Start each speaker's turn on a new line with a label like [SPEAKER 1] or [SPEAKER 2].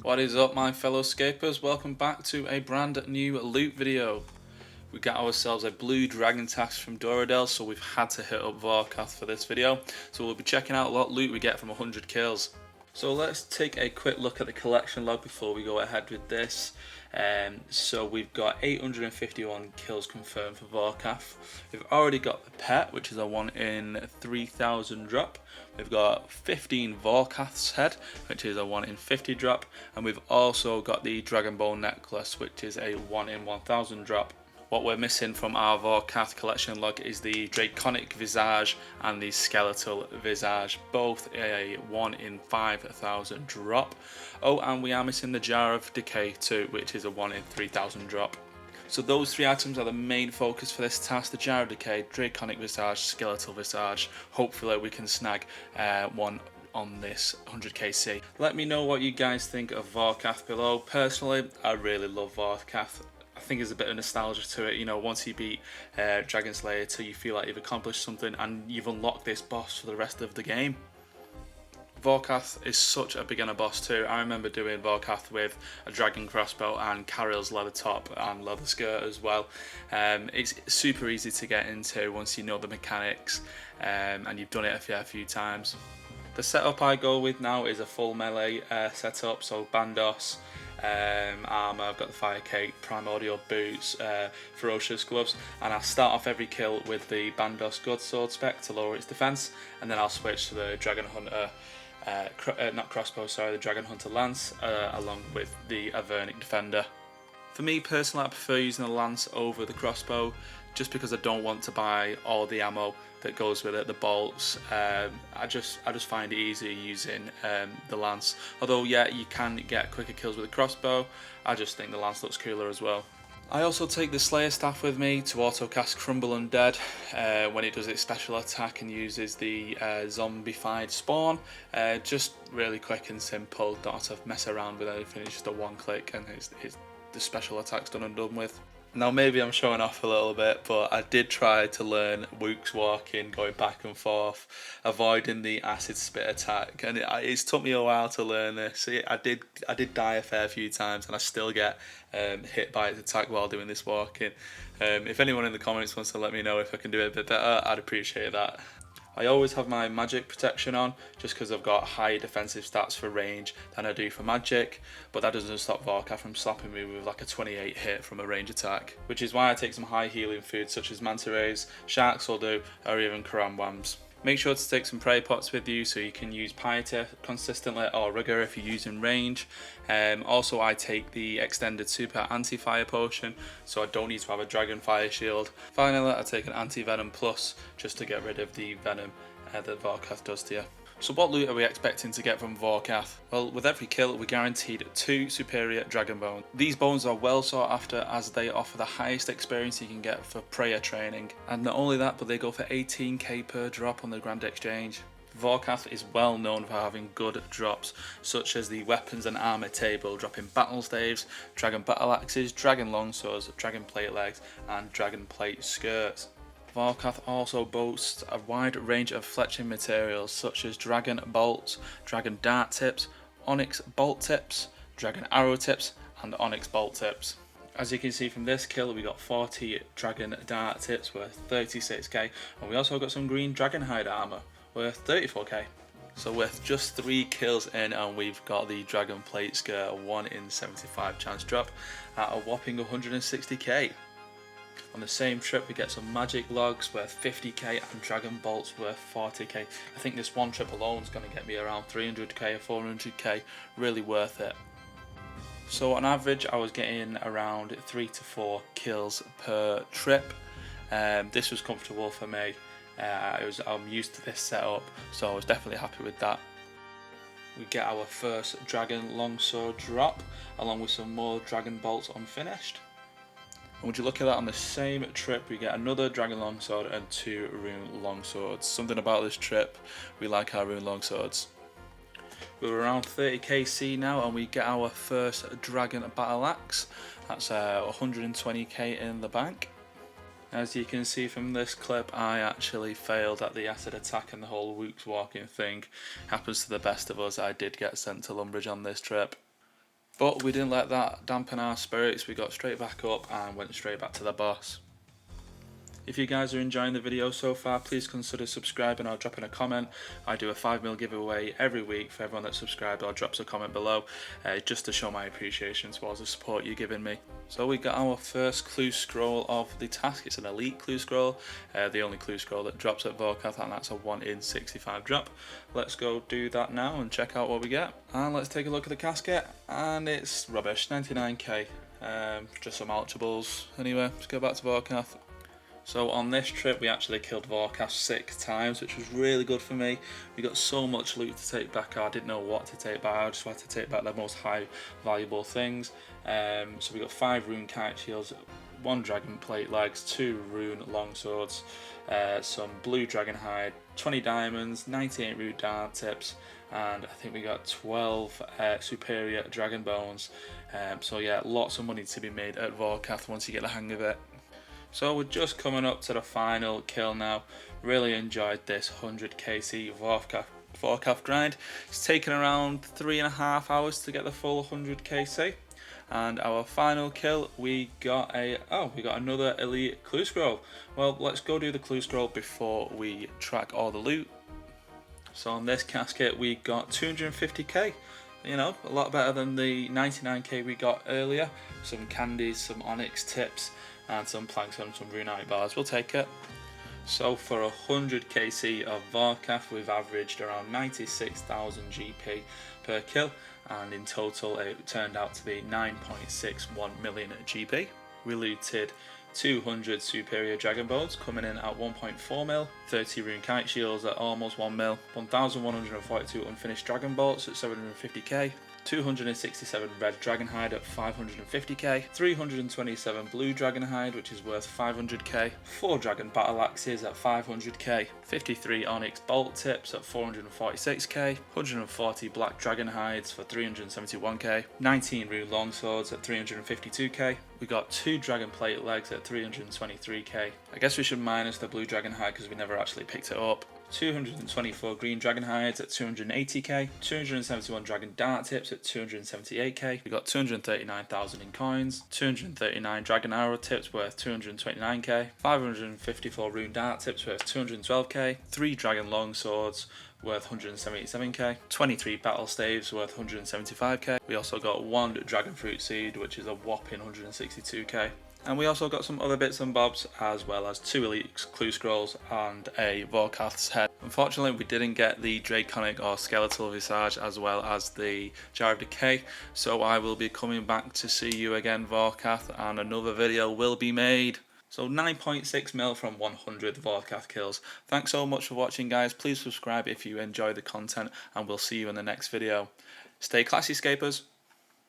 [SPEAKER 1] What is up, my fellow scapers? Welcome back to a brand new loot video. We got ourselves a blue dragon task from Doradel, so we've had to hit up Vorkath for this video. So we'll be checking out what loot we get from 100 kills. So let's take a quick look at the collection log before we go ahead with this. So we've got 851 kills confirmed for Vorkath. We've already got the pet, which is a 1 in 3000 drop. We've got 15 Vorkath's head, which is a 1 in 50 drop. And we've also got the Dragon Bone necklace, which is a 1 in 1000 drop. What we're missing from our Vorkath collection log is the Draconic Visage and the Skeletal Visage, both a 1 in 5000 drop. Oh, and we are missing the Jar of Decay too, which is a 1 in 3000 drop. So those three items are the main focus for this task: the Jar of Decay, Draconic Visage, Skeletal Visage. Hopefully we can snag one on this 100kc. Let me know what you guys think of Vorkath below. Personally, I really love Vorkath. I think there's a bit of nostalgia to it, you know, once you beat Dragon Slayer 2, you feel like you've accomplished something and you've unlocked this boss for the rest of the game. Vorkath is such a beginner boss too. I remember doing Vorkath with a dragon crossbow and Karil's leather top and leather skirt as well. It's super easy to get into once you know the mechanics and you've done it a fair few times. The setup I go with now is a full melee setup, so bandos, armour, I've got the fire cake, primordial boots, ferocious gloves, and I'll start off every kill with the bandos good sword spec to lower its defense, and then I'll switch to the dragon hunter, not crossbow, sorry, the dragon hunter lance, along with the Avernic defender. For me personally, I prefer using the lance over the crossbow, just because I don't want to buy all the ammo that goes with it, the bolts. I just find it easier using the lance. Although yeah, you can get quicker kills with the crossbow, I just think the lance looks cooler as well. I also take the Slayer staff with me to auto-cast Crumble Undead when it does its special attack and uses the zombified spawn. Just really quick and simple, don't have to mess around with anything, it's just a one click and the special attack's done and done with. Now maybe I'm showing off a little bit, but I did try to learn Wook's walking, going back and forth, avoiding the acid spit attack, and it's took me a while to learn this. I did die a fair few times, and I still get hit by its attack while doing this walking. If anyone in the comments wants to let me know if I can do it a bit better, I'd appreciate that. I always have my magic protection on, just because I've got higher defensive stats for range than I do for magic, but that doesn't stop Vorkath from slapping me with like a 28 hit from a range attack, which is why I take some high healing food such as manta rays, sharks will do, or even karambwams. Make sure to take some prayer pots with you so you can use piety consistently, or rigor if you're using range. Also, I take the extended super anti-fire potion, so I don't need to have a dragon fire shield. Finally, I take an anti-venom plus just to get rid of the venom that Vorkath does to you. So what loot are we expecting to get from Vorkath? Well, with every kill we're guaranteed 2 superior dragon bones. These bones are well sought after as they offer the highest experience you can get for prayer training. And not only that, but they go for 18k per drop on the Grand Exchange. Vorkath is well known for having good drops, such as the weapons and armour table dropping battle staves, dragon battle axes, dragon longswords, dragon plate legs and dragon plate skirts. Vorkath also boasts a wide range of fletching materials such as dragon bolts, dragon dart tips, onyx bolt tips, dragon arrow tips and onyx bolt tips. As you can see from this kill, we got 40 dragon dart tips worth 36k, and we also got some green dragon hide armour worth 34k. So with just 3 kills in, and we've got the dragon plate skirt, a 1 in 75 chance drop at a whopping 160k. On the same trip we get some magic logs worth 50k and dragon bolts worth 40k. I think this one trip alone is going to get me around 300k or 400k, really worth it. So on average I was getting around 3 to 4 kills per trip. This was comfortable for me. I'm used to this setup, so I was definitely happy with that. We get our first dragon longsword drop along with some more dragon bolts unfinished. And would you look at that, on the same trip we get another dragon longsword and 2 rune longswords. Something about this trip, we like our rune longswords. We're around 30kc now and we get our first dragon battle axe. That's 120k in the bank. As you can see from this clip, I actually failed at the acid attack and the whole Wook's walking thing. Happens to the best of us, I did get sent to Lumbridge on this trip. But we didn't let that dampen our spirits, we got straight back up and went straight back to the boss. If you guys are enjoying the video so far, please consider subscribing or dropping a comment. I do a 5mm giveaway every week for everyone that's subscribed or drops a comment below, just to show my appreciation towards the support you're giving me. So we got our first clue scroll of the task. It's an elite clue scroll, the only clue scroll that drops at Vorkath, and that's a 1 in 65 drop. Let's go do that now and check out what we get. And let's take a look at the casket, and it's rubbish, 99k, just some ultrables. Anyway, let's go back to Vorkath. So on this trip we actually killed Vorkath 6 times, which was really good for me. We got so much loot to take back, I didn't know what to take back, I just had to take back the most high valuable things. So we got 5 rune kite shields, 1 dragon plate legs, 2 rune longswords, some blue dragon hide, 20 diamonds, 98 rune dart tips, and I think we got 12 superior dragon bones. So yeah, lots of money to be made at Vorkath once you get the hang of it. So we're just coming up to the final kill now. Really enjoyed this 100 KC Vorkath grind. It's taken around 3.5 hours to get the full 100 KC. And our final kill, we got another elite clue scroll. Well, let's go do the clue scroll before we track all the loot. So on this casket we got 250k. You know, a lot better than the 99k we got earlier. Some candies, some onyx tips, and some planks and some runite bars. We'll take it. So for 100 KC of Vorkath, we've averaged around 96,000 GP per kill, and in total it turned out to be 9.61 million GP. We looted 200 superior dragon bones coming in at 1.4 mil, 30 rune kite shields at almost 1 mil, 1,142 unfinished dragon bolts at 750k, 267 red dragon hide at 550k, 327 blue dragon hide which is worth 500k, 4 dragon battle axes at 500k, 53 onyx bolt tips at 446k, 140 black dragon hides for 371k, 19 rune longswords at 352k. We got 2 dragon plate legs at 323k. I guess we should minus the blue dragon hide because we never actually picked it up. 224 green dragon hides at 280k, 271 dragon dart tips at 278k. We got 239,000 in coins, 239 dragon arrow tips worth 229k, 554 rune dart tips worth 212k, 3 dragon long swords worth 177k, 23 battle staves worth 175k. We also got 1 dragon fruit seed which is a whopping 162k. And we also got some other bits and bobs, as well as 2 elite clue scrolls and a Vorkath's head. Unfortunately we didn't get the draconic or skeletal visage as well as the jar of decay, so I will be coming back to see you again Vorkath, and another video will be made. So 9.6 mil from 100 Vorkath kills. Thanks so much for watching guys, please subscribe if you enjoy the content, and we'll see you in the next video. Stay classy, scapers.